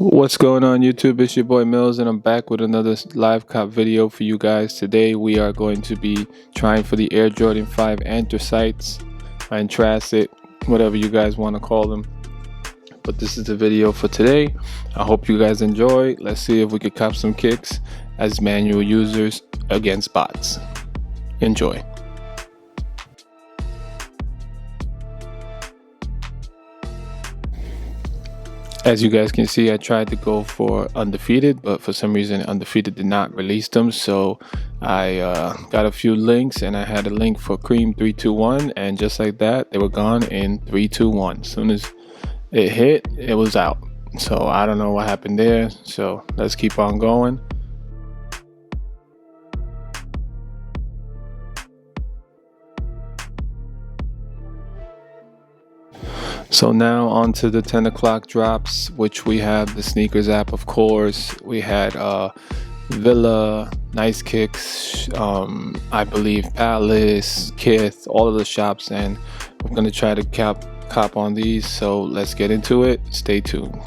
What's going on YouTube? It's your boy Mills and I'm back with another live cop video for you guys. Today we are going to be trying for the Air Jordan 5 Anthracites, Anthracite, whatever you guys want to call them. But this is the video for today. I hope you guys enjoy. Let's see if we could cop some kicks as manual users against bots. Enjoy. As you guys can see, I tried to go for undefeated, but for some reason undefeated did not release them. So I got a few links, and I had a link for cream 321, and just like that, they were gone in 321. As soon as it hit, it was out. So I don't know what happened there. So let's keep on going. So now on to the 10 o'clock drops, which we have the sneakers app, of course. We had Villa, Nice Kicks, I believe Palace, Kith, all of the shops, and I'm gonna try to cop on these. So let's get into it. Stay tuned.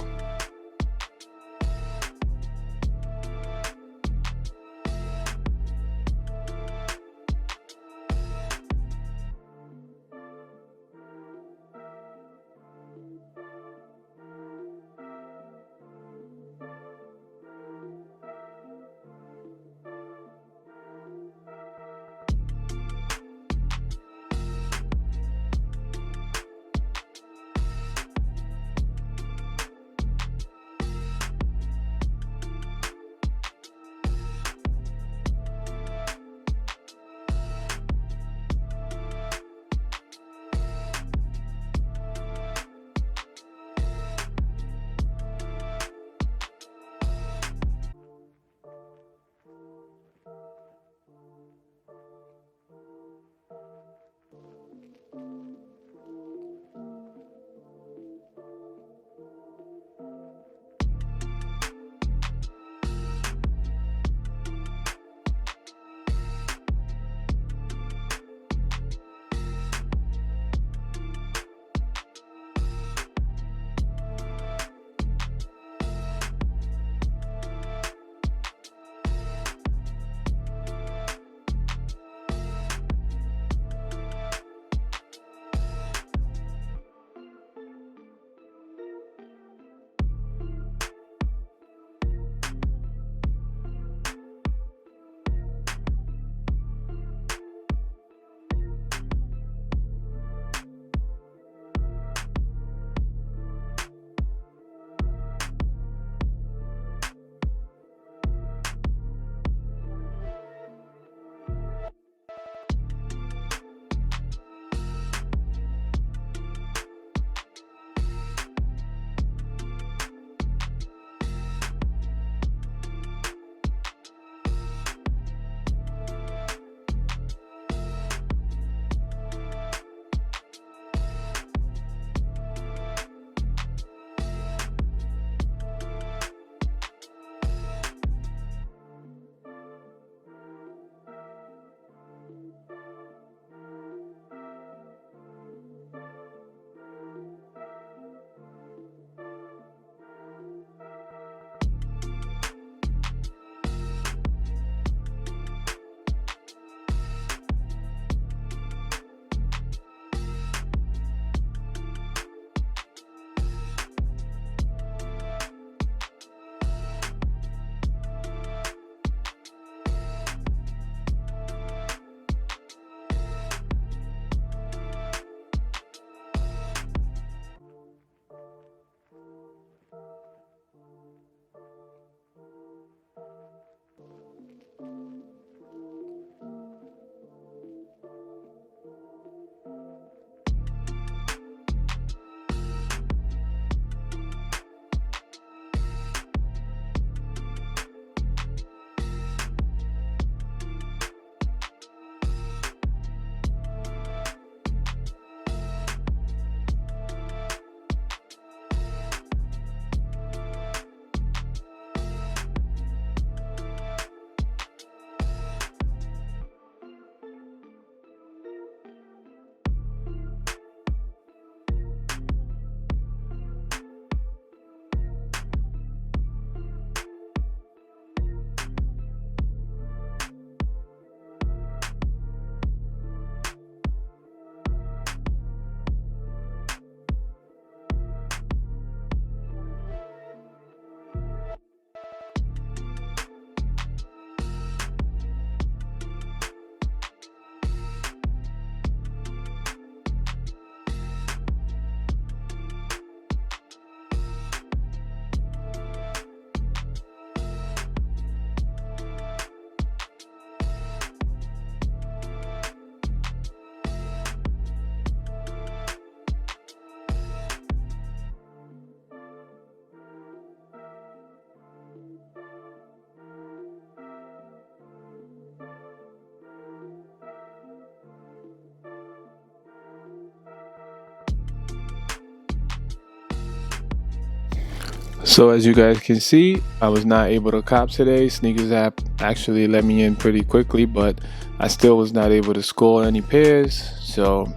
So as you guys can see, I was not able to cop today. Sneakers app actually let me in pretty quickly, but I still was not able to score any pairs. So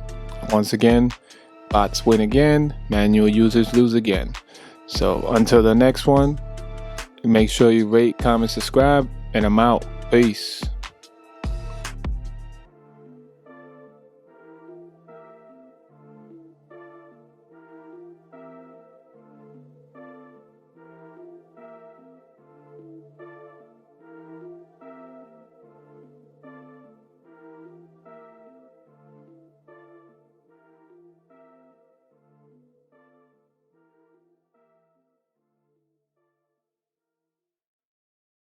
once again, bots win again, manual users lose again. So until the next one, make sure you rate, comment, subscribe, and I'm out. Peace.